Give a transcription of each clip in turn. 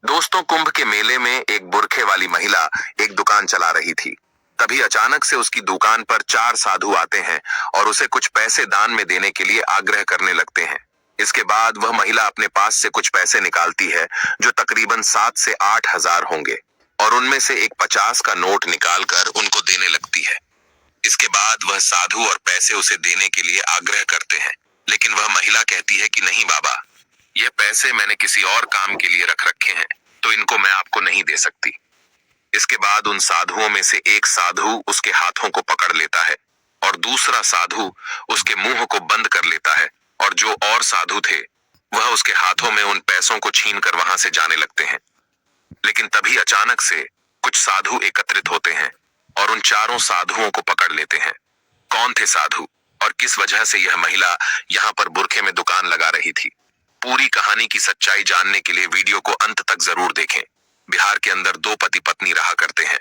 दोस्तों, कुंभ के मेले में एक बुरखे वाली महिला एक दुकान चला रही थी। तभी अचानक से उसकी दुकान पर चार साधु आते हैं और उसे कुछ पैसे दान में देने के लिए आग्रह करने लगते हैं। इसके बाद वह महिला अपने पास से कुछ पैसे निकालती है, जो तकरीबन 7 से 8 हजार होंगे, और उनमें से एक 50 का नोट निकालकर उनको देने लगती है। इसके बाद वह साधु और पैसे उसे देने के लिए आग्रह करते हैं, लेकिन वह महिला कहती है कि नहीं बाबा, ये पैसे मैंने किसी और काम के लिए रख रखे हैं, तो इनको मैं आपको नहीं दे सकती। इसके बाद उन साधुओं में से एक साधु उसके हाथों को पकड़ लेता है और दूसरा साधु उसके मुंह को बंद कर लेता है, और जो और साधु थे वह उसके हाथों में उन पैसों को छीन कर वहां से जाने लगते हैं। लेकिन तभी अचानक से कुछ साधु एकत्रित होते हैं और उन चारों साधुओं को पकड़ लेते हैं। कौन थे साधु और किस वजह से यह महिला यहाँ पर बुरखे में दुकान लगा रही थी? पूरी कहानी की सच्चाई जानने के लिए वीडियो को अंत तक जरूर देखें। बिहार के अंदर दो पति पत्नी रहा करते हैं।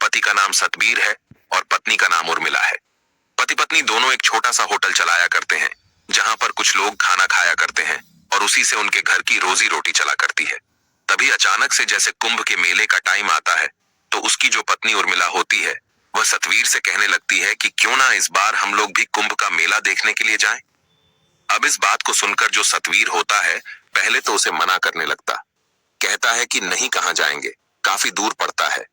पति का नाम सतबीर है और पत्नी का नाम उर्मिला है। पति पत्नी दोनों एक छोटा सा होटल चलाया करते हैं, जहां पर कुछ लोग खाना खाया करते हैं और उसी से उनके घर की रोजी रोटी चला करती है। तभी अचानक से जैसे कुंभ के मेले का टाइम आता है, तो उसकी जो पत्नी उर्मिला होती है वह सतवीर से कहने लगती है कि क्यों ना इस बार हम लोग भी कुंभ का मेला देखने के लिए जाएं। अब इस बात को सुनकर जो सतवीर होता है पहले तो उसे मना करने लगता, कहता है कि नहीं, कहां जाएंगे, काफी दूर पड़ता है,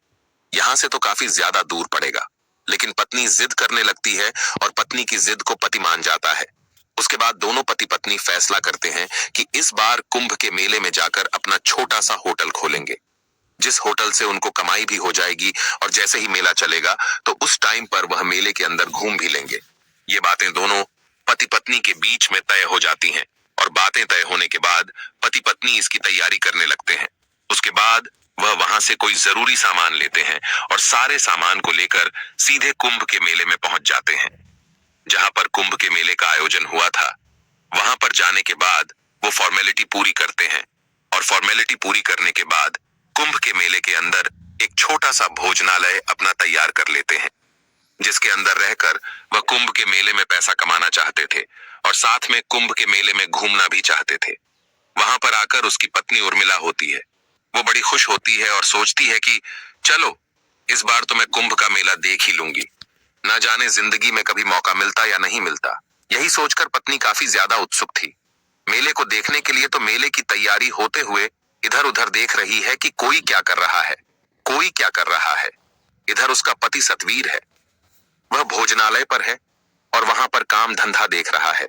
यहां से तो काफी ज्यादा दूर पड़ेगा। लेकिन पत्नी जिद करने लगती है और पत्नी की जिद को पति मान जाता है। उसके बाद दोनों पति पत्नी फैसला करते हैं कि इस बार कुंभ के मेले में जाकर अपना छोटा सा होटल खोलेंगे, जिस होटल से उनको कमाई भी हो जाएगी, और जैसे ही मेला चलेगा तो उस टाइम पर वह मेले के अंदर घूम भी लेंगे। ये बातें दोनों पति पत्नी के बीच में तय हो जाती हैं, और बातें तय होने के बाद पति पत्नी इसकी तैयारी करने लगते हैं। उसके बाद वह वहां से कोई जरूरी सामान लेते हैं और सारे सामान को लेकर सीधे कुंभ के मेले में पहुंच जाते हैं। जहां पर कुंभ के मेले का आयोजन हुआ था, वहां पर जाने के बाद वो फॉर्मेलिटी पूरी करते हैं, और फॉर्मेलिटी पूरी करने के बाद कुंभ के मेले के अंदर एक छोटा सा भोजनालय अपना तैयार कर लेते हैं, जिसके अंदर रहकर वह कुंभ के मेले में पैसा कमाना चाहते थे और साथ में कुंभ के मेले में घूमना भी चाहते थे। वहां पर आकर उसकी पत्नी उर्मिला होती है। वो बड़ी खुश होती है और सोचती है कि चलो, इस बार तो मैं कुंभ का मेला देख ही लूंगी, ना जाने जिंदगी में कभी मौका मिलता या नहीं मिलता। यही सोचकर पत्नी काफी ज्यादा उत्सुक थी मेले को देखने के लिए, तो मेले की तैयारी होते हुए इधर उधर देख रही है कि कोई क्या कर रहा है, कोई क्या कर रहा है। इधर उसका पति सतवीर है, वह भोजनालय पर है और वहां पर काम धंधा देख रहा है।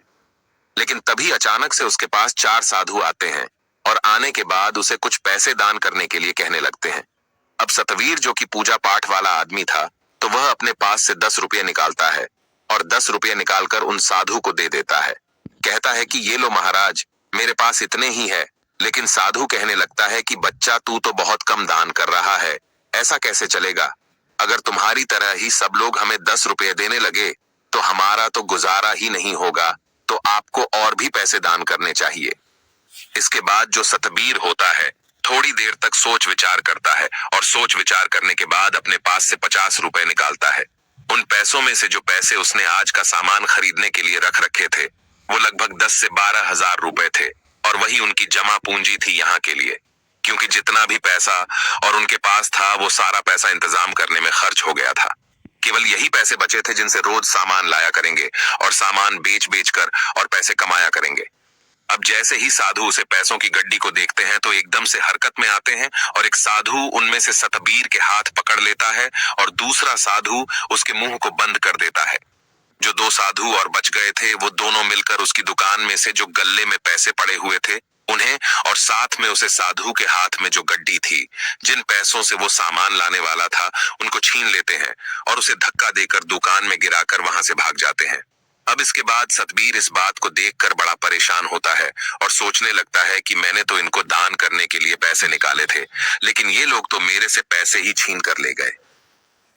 लेकिन तभी अचानक से उसके पास चार साधु आते हैं और आने के बाद उसे कुछ पैसे दान करने के लिए कहने लगते हैं। अब सतवीर, जो कि पूजा पाठ वाला आदमी था, तो वह अपने पास से 10 रुपये निकालता है और 10 रुपये निकालकर उन साधु को दे देता है। कहता है कि ये लो महाराज, मेरे पास इतने ही है। लेकिन साधु कहने लगता है कि बच्चा, तू तो बहुत कम दान कर रहा है, ऐसा कैसे चलेगा? अगर तुम्हारी तरह ही सब लोग हमें 10 रुपये देने लगे तो हमारा तो गुजारा ही नहीं होगा, तो आपको और भी पैसे दान करने चाहिए। इसके बाद जो सतबीर होता है थोड़ी देर तक सोच विचार करता है, और सोच विचार करने के बाद अपने पास से 50 रुपए निकालता है। उन पैसों में से जो पैसे उसने आज का सामान खरीदने के लिए रख रखे थे, वो लगभग 10 से 12 हजार रुपए थे, और वही उनकी जमा पूंजी थी यहाँ के लिए। क्योंकि जितना भी पैसा और उनके पास था वो सारा पैसा इंतजाम करने में खर्च हो गया था। केवल यही पैसे बचे थे जिनसे रोज सामान लाया करेंगे और सामान बेच बेच कर और पैसे कमाया करेंगे। अब जैसे ही साधु उसे पैसों की गड्डी को देखते हैं तो एकदम से हरकत में आते हैं, और एक साधु उनमें से सतबीर के हाथ पकड़ लेता है और दूसरा साधु उसके मुंह को बंद कर देता है। जो दो साधु और बच गए थे वो दोनों मिलकर उसकी दुकान में से जो गल्ले में पैसे पड़े हुए थे उन्हें, और साथ में उसे साधु के हाथ में जो गड्डी थी जिन पैसों से वो सामान लाने वाला था, उनको छीन लेते हैं और उसे धक्का देकर दुकान में गिराकर वहां से भाग जाते हैं। अब इसके बाद सतबीर इस बात को देखकर बड़ा परेशान होता है और सोचने लगता है कि मैंने तो इनको दान करने के लिए पैसे निकाले थे, लेकिन ये लोग तो मेरे से पैसे ही छीन कर ले गए।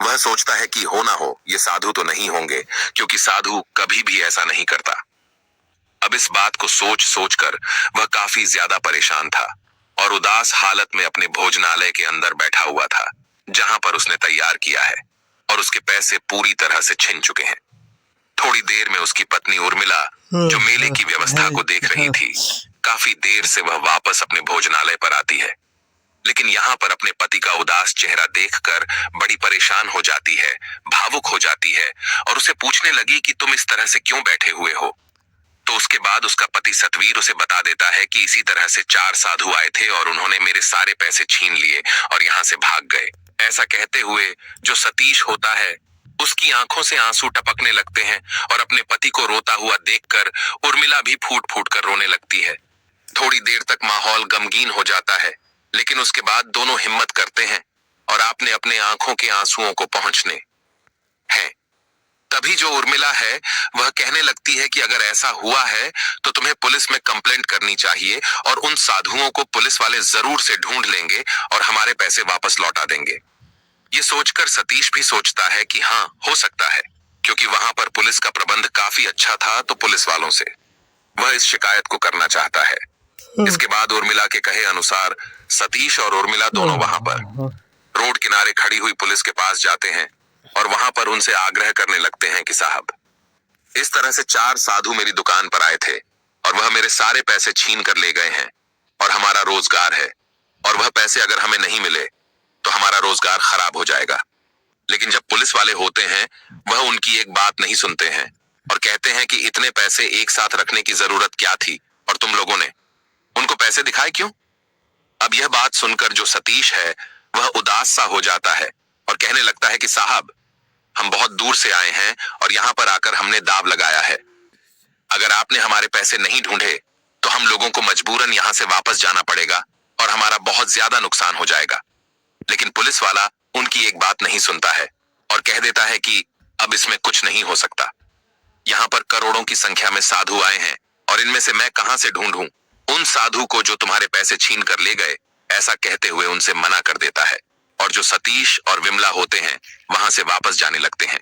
वह सोचता है कि हो ना हो ये साधु तो नहीं होंगे, क्योंकि साधु कभी भी ऐसा नहीं करता। अब इस बात को सोच सोचकर वह काफी ज्यादा परेशान था और उदास हालत में अपने भोजनालय के अंदर बैठा हुआ था, जहां पर उसने तैयार किया है, और उसके पैसे पूरी तरह से छिन चुके हैं। थोड़ी देर में उसकी पत्नी उर्मिला, जो मेले की व्यवस्था को देख रही थी, काफी देर से वह वापस अपने भोजनालय पर आती है। लेकिन यहाँ पर अपने पति का उदास चेहरा देखकर बड़ी परेशान हो जाती है, भावुक हो जाती है और उसे पूछने लगी कि तुम इस तरह से क्यों बैठे हुए हो। तो उसके बाद उसका पति सतवीर उसे बता देता है कि इसी तरह से 4 साधु आए थे और उन्होंने मेरे सारे पैसे छीन लिए और यहाँ से भाग गए। ऐसा कहते हुए जो सतीश होता है उसकी आंखों से आंसू टपकने लगते हैं और अपने पति को रोता हुआ देखकर उर्मिला भी फूट फूट कर रोने लगती है। थोड़ी देर तक माहौल गमगीन हो जाता है, लेकिन उसके बाद दोनों हिम्मत करते हैं और आपने अपने आंखों के आंसुओं को पहुंचने हैं। तभी जो उर्मिला है वह कहने लगती है कि अगर ऐसा हुआ है तो तुम्हें पुलिस में कंप्लेंट करनी चाहिए और उन साधुओं को पुलिस वाले जरूर से ढूंढ लेंगे और हमारे पैसे वापस लौटा देंगे। ये सोचकर सतीश भी सोचता है कि हाँ, हो सकता है, क्योंकि वहां पर पुलिस का प्रबंध काफी अच्छा था, तो पुलिस वालों से वह इस शिकायत को करना चाहता है। इसके बाद उर्मिला के कहे अनुसार सतीश और उर्मिला दोनों वहां पर रोड किनारे खड़ी हुई पुलिस के पास जाते हैं और वहां पर उनसे आग्रह करने लगते हैं कि साहब, इस तरह से 4 साधु मेरी दुकान पर आए थे और वह मेरे सारे पैसे छीन कर ले गए हैं और हमारा रोजगार है, और वह पैसे अगर हमें नहीं मिले तो हमारा रोजगार खराब हो जाएगा। लेकिन जब पुलिस वाले होते हैं वह उनकी एक बात नहीं सुनते हैं और कहते हैं कि इतने पैसे एक साथ रखने की जरूरत क्या थी और तुम लोगों ने उनको पैसे दिखाए क्यों। अब यह बात सुनकर जो सतीश है वह उदास सा हो जाता है और कहने लगता है कि साहब, हम बहुत दूर से आए हैं और यहाँ पर आकर हमने दाव लगाया है। अगर आपने हमारे पैसे नहीं ढूंढे तो हम लोगों को मजबूरन यहाँ से वापस जाना पड़ेगा और हमारा बहुत ज्यादा नुकसान हो जाएगा। लेकिन पुलिस वाला उनकी एक बात नहीं सुनता है और कह देता है कि अब इसमें कुछ नहीं हो सकता। यहाँ पर करोड़ों की संख्या में साधु आए हैं और इनमें से मैं कहां से ढूंढूं उन साधु को जो तुम्हारे पैसे छीन कर ले गए। ऐसा कहते हुए उनसे मना कर देता है और जो सतीश और विमला होते हैं वहां से वापस जाने लगते हैं।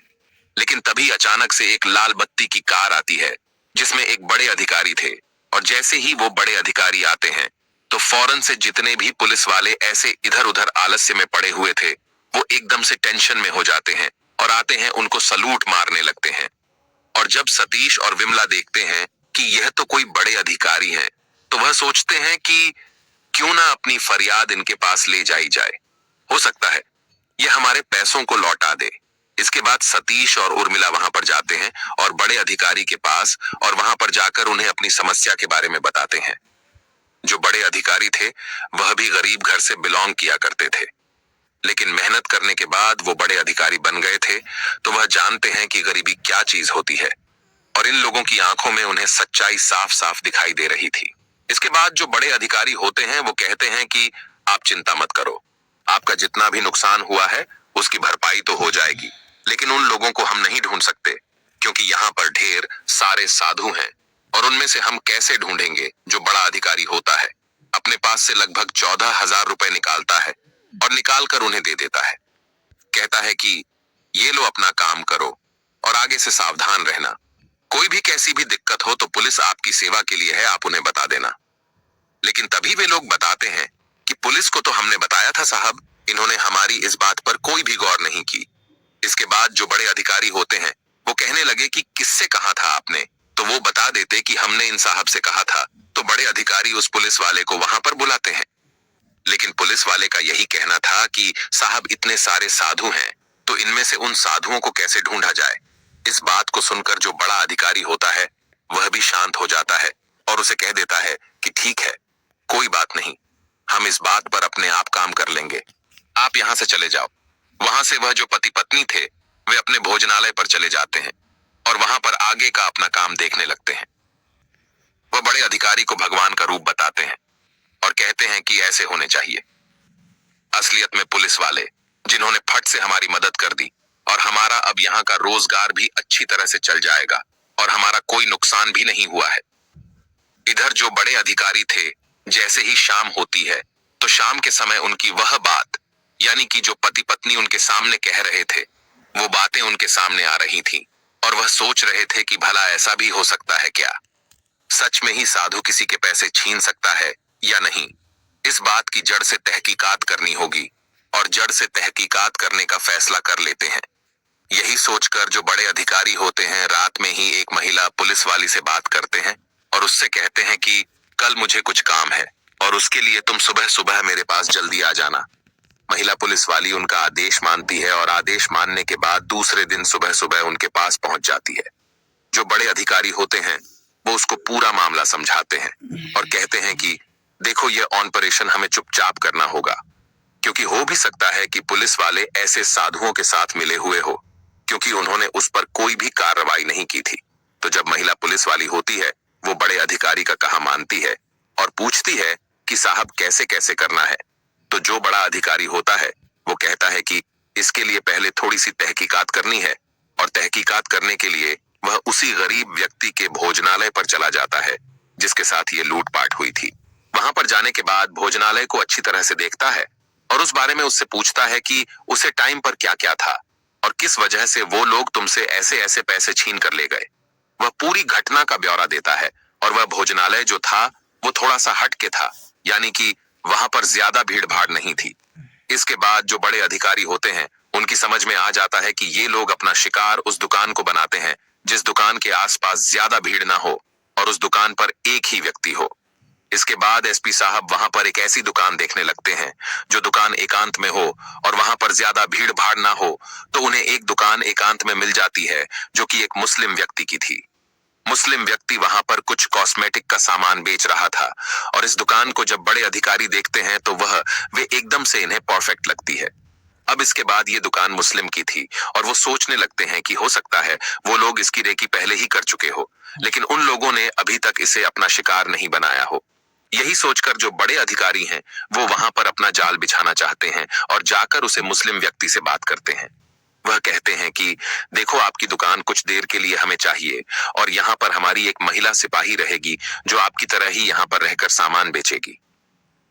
लेकिन तभी अचानक से एक लाल बत्ती की कार आती है जिसमें एक बड़े अधिकारी थे, और जैसे ही वो बड़े अधिकारी आते हैं तो फौरन से जितने भी पुलिस वाले ऐसे इधर उधर आलस्य में पड़े हुए थे वो एकदम से टेंशन में हो जाते हैं और आते हैं उनको सलूट मारने लगते हैं। और जब सतीश और विमला देखते हैं कि यह तो कोई बड़े अधिकारी हैं, तो वह सोचते हैं कि क्यों ना अपनी फरियाद इनके पास ले जाई जाए, हो सकता है यह हमारे पैसों को लौटा दे। इसके बाद सतीश और उर्मिला वहां पर जाते हैं और बड़े अधिकारी के पास, और वहां पर जाकर उन्हें अपनी समस्या के बारे में बताते हैं। जो बड़े अधिकारी थे वह भी गरीब घर से बिलोंग किया करते थे, लेकिन मेहनत करने के बाद वो बड़े अधिकारी बन गए थे, तो वह जानते हैं कि गरीबी क्या चीज होती है और इन लोगों की आंखों में उन्हें सच्चाई साफ साफ दिखाई दे रही थी। इसके बाद जो बड़े अधिकारी होते हैं वो कहते हैं कि आप चिंता मत करो, आपका जितना भी नुकसान हुआ है उसकी भरपाई तो हो जाएगी, लेकिन उन लोगों को हम नहीं ढूंढ सकते क्योंकि यहाँ पर ढेर सारे साधु हैं और उनमें से हम कैसे ढूंढेंगे। जो बड़ा अधिकारी होता है अपने पास से लगभग 14,000 रुपए निकालता है और निकाल कर उन्हें दे देता है। कहता है कि ये लो, अपना काम करो और आगे से सावधान रहना। कोई भी कैसी भी दिक्कत हो तो पुलिस आपकी सेवा के लिए है, आप उन्हें बता देना। लेकिन तभी वे लोग बताते हैं कि पुलिस को तो हमने बताया था साहब, इन्होंने हमारी इस बात पर कोई भी गौर नहीं की। इसके बाद जो बड़े अधिकारी होते हैं वो कहने लगे कि किससे कहा था आपने, तो वो बता देते कि हमने इन साहब से कहा था। तो बड़े अधिकारी उस पुलिस वाले को वहां पर बुलाते हैं, लेकिन पुलिस वाले का यही कहना था कि साहब इतने सारे साधु हैं तो इनमें से उन साधुओं को कैसे ढूंढा जाए। इस बात को सुनकर जो बड़ा अधिकारी होता है वह भी शांत हो जाता है और उसे कह देता है कि ठीक है, कोई बात नहीं, हम इस बात पर अपने आप काम कर लेंगे, आप यहाँ से चले जाओ। वहां से वह जो पति पत्नी थे वे अपने भोजनालय पर चले जाते हैं और वहां पर आगे का अपना काम देखने लगते हैं। वह बड़े अधिकारी को भगवान का रूप बताते हैं और कहते हैं कि ऐसे होने चाहिए। असलियत में पुलिस वाले जिन्होंने फट से हमारी मदद कर दी और हमारा अब यहाँ का रोजगार भी अच्छी तरह से चल जाएगा और हमारा कोई नुकसान भी नहीं हुआ है। इधर जो बड़े अधिकारी थे, जैसे ही शाम होती है तो शाम के समय उनकी वह बात, यानी कि जो पति पत्नी उनके सामने कह रहे थे वो बातें उनके सामने आ रही थी और वह सोच रहे थे कि भला ऐसा भी हो सकता है क्या, सच में ही साधु किसी के पैसे छीन सकता है या नहीं। इस बात की जड़ से तहकीकात करनी होगी और जड़ से तहकीकात करने का फैसला कर लेते हैं। यही सोचकर जो बड़े अधिकारी होते हैं रात में ही एक महिला पुलिस वाली से बात करते हैं और उससे कहते हैं कि कल मुझे कुछ काम है, और उसके लिए तुम सुबह सुबह मेरे पास जल्दी आ जाना। महिला पुलिस वाली उनका आदेश मानती है और आदेश मानने के बाद दूसरे दिन सुबह सुबह उनके पास पहुंच जाती है। जो बड़े अधिकारी होते हैं वो उसको पूरा मामला समझाते हैं और कहते हैं कि देखो, ये ऑपरेशन हमें चुपचाप करना होगा, क्योंकि हो भी सकता है कि पुलिस वाले ऐसे साधुओं के साथ मिले हुए हो, क्योंकि उन्होंने उस पर कोई भी कार्रवाई नहीं की थी। तो जब महिला पुलिस वाली होती है वो बड़े अधिकारी का कहा मानती है और पूछती है कि साहब कैसे कैसे करना है। तो जो बड़ा अधिकारी होता है वो कहता है कि इसके लिए पहले थोड़ी सी तहकीकात करनी है, और तहकीकात करने के लिए वह उसी गरीब व्यक्ति के भोजनालय पर चला जाता है जिसके साथ ये लूटपाट हुई थी। वहां पर जाने के बाद भोजनालय को अच्छी तरह से देखता है और उस बारे में उससे पूछता है कि उसे टाइम पर क्या क्या था और किस वजह से वो लोग तुमसे ऐसे ऐसे पैसे छीन कर ले गए। वह पूरी घटना का ब्यौरा देता है और वह भोजनालय जो था वो थोड़ा सा हट के था, यानी कि वहां पर ज्यादा भीड़ भाड़ नहीं थी। इसके बाद जो बड़े अधिकारी होते हैं उनकी समझ में आ जाता है कि ये लोग अपना शिकार उस दुकान को बनाते हैं जिस दुकान के आसपास ज्यादा भीड़ ना हो और उस दुकान पर एक ही व्यक्ति हो। इसके बाद एसपी साहब वहां पर एक ऐसी दुकान देखने लगते हैं जो दुकान एकांत में हो और वहां पर ज्यादा भीड़ भाड़ ना हो। तो उन्हें एक दुकान एकांत में मिल जाती है जो कि एक मुस्लिम व्यक्ति की थी। मुस्लिम व्यक्ति वहां पर कुछ कॉस्मेटिक का सामान बेच रहा था और इस दुकान को जब बड़े अधिकारी देखते हैं तो वे एकदम से इन्हें परफेक्ट लगती है। अब इसके बाद ये दुकान मुस्लिम की थी और वो सोचने लगते हैं कि हो सकता है वो लोग इसकी रेकी पहले ही कर चुके हो, लेकिन उन लोगों ने अभी तक इसे अपना शिकार नहीं बनाया हो। यही सोचकर जो बड़े अधिकारी हैं वो वहां पर अपना जाल बिछाना चाहते हैं और जाकर उसे मुस्लिम व्यक्ति से बात करते हैं। वह कहते हैं कि देखो, आपकी दुकान कुछ देर के लिए हमें चाहिए और यहाँ पर हमारी एक महिला सिपाही रहेगी जो आपकी तरह ही यहाँ पर रहकर सामान बेचेगी।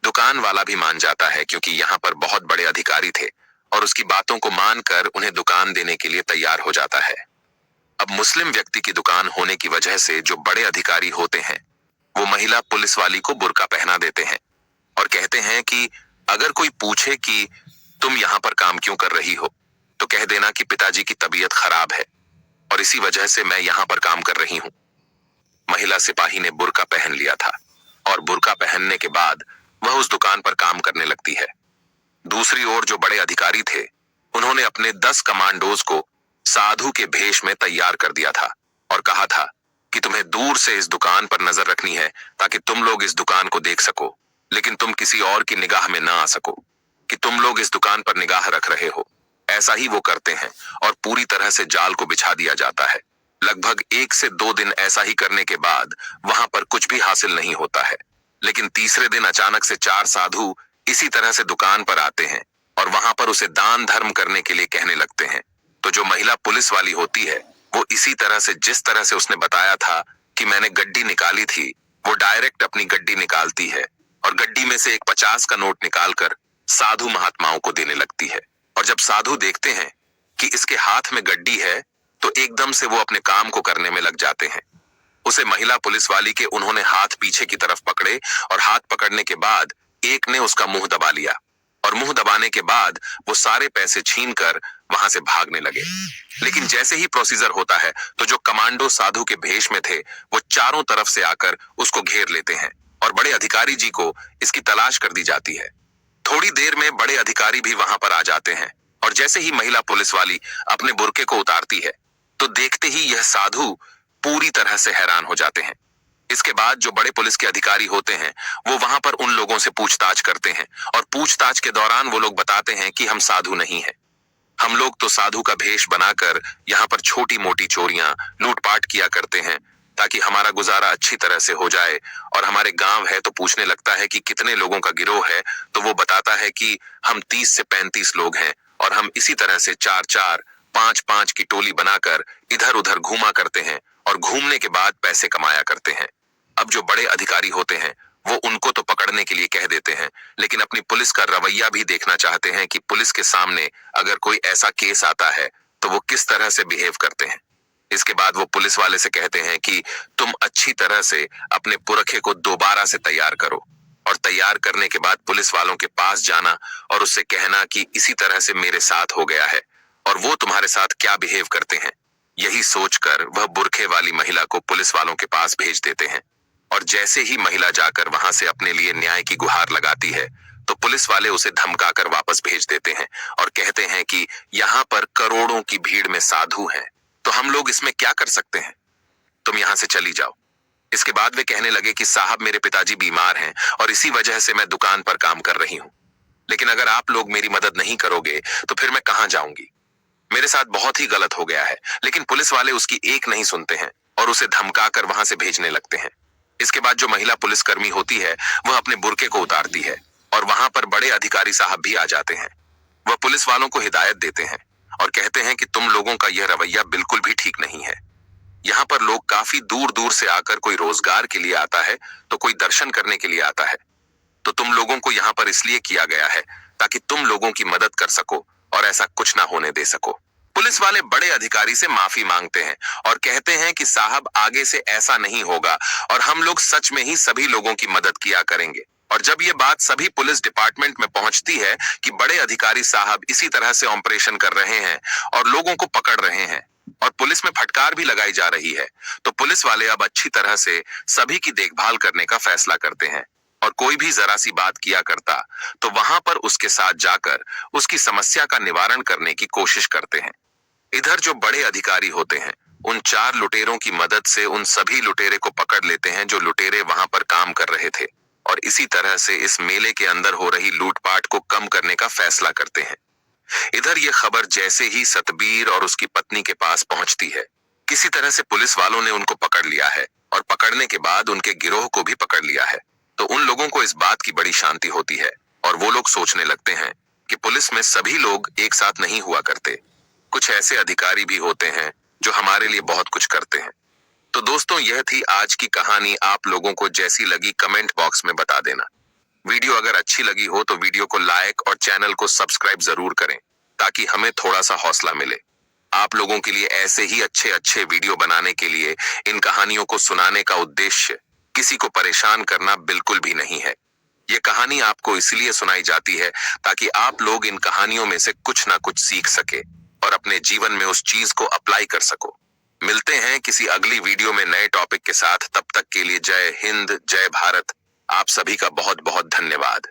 दुकान वाला भी मान जाता है क्योंकि यहाँ पर बहुत बड़े अधिकारी थे और उसकी बातों को मानकर उन्हें दुकान देने के लिए तैयार हो जाता है। अब मुस्लिम व्यक्ति की दुकान होने की वजह से जो बड़े अधिकारी होते हैं वो महिला पुलिस वाली को बुर्का पहना देते हैं और कहते हैं कि अगर कोई पूछे कि तुम यहाँ पर काम क्यों कर रही हो तो कह देना कि पिताजी की तबीयत खराब है और इसी वजह से मैं यहाँ पर काम कर रही हूँ। महिला सिपाही ने बुर्का पहन लिया था और बुर्का पहनने के बाद वह उस दुकान पर काम करने लगती है। दूसरी ओर जो बड़े अधिकारी थे उन्होंने अपने 10 कमांडोज को साधु के भेष में तैयार कर दिया था और कहा था कि तुम्हें दूर से इस दुकान पर नजर रखनी है ताकि तुम लोग इस दुकान को देख सको, लेकिन तुम किसी और की निगाह में ना आ सको कि तुम लोग इस दुकान पर निगाह रख रहे हो। ऐसा ही वो करते हैं और पूरी तरह से जाल को बिछा दिया जाता है। लगभग 1 से 2 दिन ऐसा ही करने के बाद वहां पर कुछ भी हासिल नहीं होता है, लेकिन तीसरे दिन अचानक से 4 साधु इसी तरह से दुकान पर आते हैं और वहां पर उसे दान धर्म करने के लिए कहने लगते हैं। तो जो महिला पुलिस वाली होती है वो इसी तरह से, जिस तरह से उसने बताया था कि मैंने गड्डी निकाली थी, वो डायरेक्ट अपनी गड्डी निकालती है और गड्डी में से एक 50 का नोट निकालकर साधु महात्माओं को देने लगती है। और जब साधु देखते हैं कि इसके हाथ में गड्डी है तो एकदम से वो अपने काम को करने में लग जाते हैं। उसे महिला पुलिस वाली के उन्होंने हाथ पीछे की तरफ पकड़े और हाथ पकड़ने के बाद एक ने उसका मुंह दबा लिया और मुंह दबाने के बाद वो सारे पैसे छीनकर वहां से भागने लगे। लेकिन जैसे ही प्रोसीजर होता है तो जो कमांडो साधु के भेष में थे वो चारों तरफ से आकर उसको घेर लेते हैं और बड़े अधिकारी जी को इसकी तलाश कर दी जाती है। थोड़ी देर में बड़े अधिकारी भी वहां पर आ जाते हैं और जैसे ही महिला पुलिस वाली अपने बुर्के को उतारती है तो देखते ही यह साधु पूरी तरह से हैरान हो जाते हैं। इसके बाद जो बड़े पुलिस के अधिकारी होते हैं वो वहां पर उन लोगों से पूछताछ करते हैं और पूछताछ के दौरान वो लोग बताते हैं कि हम साधु नहीं हैं। हम लोग तो साधु का भेष बनाकर यहाँ पर छोटी मोटी चोरियां लूटपाट किया करते हैं ताकि हमारा गुजारा अच्छी तरह से हो जाए। और हमारे गांव है तो पूछने लगता है कि कितने लोगों का गिरोह है तो वो बताता है कि हम 30 से 35 लोग हैं और हम इसी तरह से 4-4, 5-5 की टोली बनाकर इधर उधर घूमा करते हैं और घूमने के बाद पैसे कमाया करते हैं। अब जो बड़े अधिकारी होते हैं वो उनको तो पकड़ने के लिए कह देते हैं, लेकिन अपनी पुलिस का रवैया भी देखना चाहते हैं कि पुलिस के सामने अगर कोई ऐसा केस आता है तो वो किस तरह से बिहेव करते हैं। इसके बाद वो पुलिस वाले से कहते हैं कि तुम अच्छी तरह से अपने पुरखे को दोबारा से तैयार करो और तैयार करने के बाद पुलिस वालों के पास जाना और उससे कहना कि इसी तरह से मेरे साथ हो गया है और वो तुम्हारे साथ क्या बिहेव करते हैं। यही सोचकर वह बुरखे वाली महिला को पुलिस वालों के पास भेज देते हैं। और जैसे ही महिला जाकर वहां से अपने लिए न्याय की गुहार लगाती है, तो पुलिस वाले उसे धमकाकर वापस भेज देते हैं और कहते हैं कि यहाँ पर करोड़ों की भीड़ में साधु हैं, तो हम लोग इसमें क्या कर सकते हैं, तुम यहाँ से चली जाओ। इसके बाद वे कहने लगे कि साहब, मेरे पिताजी बीमार हैं और इसी वजह से मैं दुकान पर काम कर रही हूँ, लेकिन अगर आप लोग मेरी मदद नहीं करोगे तो फिर मैं कहाँ जाऊंगी। मेरे साथ बहुत ही गलत हो गया है। लेकिन पुलिस वाले उसकी एक नहीं सुनते हैं और उसे धमकाकर वहां से भेजने लगते हैं। इसके बाद जो महिला पुलिसकर्मी होती है वह अपने बुर्के को उतारती है और वहां पर बड़े अधिकारी साहब भी आ जाते हैं। वह पुलिस वालों को हिदायत देते हैं और कहते हैं कि तुम लोगों का यह रवैया बिल्कुल भी ठीक नहीं है। यहाँ पर लोग काफी दूर दूर से आकर, कोई रोजगार के लिए आता है तो कोई दर्शन करने के लिए आता है, तो तुम लोगों को यहाँ पर इसलिए किया गया है ताकि तुम लोगों की मदद कर सको और ऐसा कुछ ना होने दे सको। पुलिस वाले बड़े अधिकारी से माफी मांगते हैं और कहते हैं कि साहब, आगे से ऐसा नहीं होगा और हम लोग सच में ही सभी लोगों की मदद किया करेंगे। और जब ये बात सभी पुलिस डिपार्टमेंट में पहुंचती है कि बड़े अधिकारी साहब इसी तरह से ऑपरेशन कर रहे हैं और लोगों को पकड़ रहे हैं और पुलिस में फटकार भी लगाई जा रही है, तो पुलिस वाले अब अच्छी तरह से सभी की देखभाल करने का फैसला करते हैं और कोई भी जरा सी बात किया करता तो वहां पर उसके साथ जाकर उसकी समस्या का निवारण करने की कोशिश करते हैं। इधर जो बड़े अधिकारी होते हैं उन 4 लुटेरों की मदद से उन सभी लुटेरे को पकड़ लेते हैं जो लुटेरे वहां पर काम कर रहे थे और इसी तरह से इस मेले के अंदर हो रही लूटपाट को कम करने का फैसला करते हैं। इधर ये खबर जैसे ही सतबीर और उसकी पत्नी के पास पहुंचती है, किसी तरह से पुलिस वालों ने उनको पकड़ लिया है और पकड़ने के बाद उनके गिरोह को भी पकड़ लिया है, तो उन लोगों को इस बात की बड़ी शांति होती है और वो लोग सोचने लगते हैं कि पुलिस में सभी लोग एक साथ नहीं हुआ करते, कुछ ऐसे अधिकारी भी होते हैं जो हमारे लिए बहुत कुछ करते हैं। तो दोस्तों, यह थी आज की कहानी। आप लोगों को जैसी लगी कमेंट बॉक्स में बता देना। वीडियो अगर अच्छी लगी हो तो वीडियो को लाइक और चैनल को सब्सक्राइब जरूर करें ताकि हमें थोड़ा सा हौसला मिले। आप लोगों के लिए ऐसे ही अच्छे अच्छे वीडियो बनाने के लिए इन कहानियों को सुनाने का उद्देश्य किसी को परेशान करना बिल्कुल भी नहीं है। ये कहानी आपको इसलिए सुनाई जाती है ताकि आप लोग इन कहानियों में से कुछ ना कुछ सीख सके और अपने जीवन में उस चीज को अप्लाई कर सको। मिलते हैं किसी अगली वीडियो में नए टॉपिक के साथ। तब तक के लिए जय हिंद, जय भारत। आप सभी का बहुत बहुत धन्यवाद।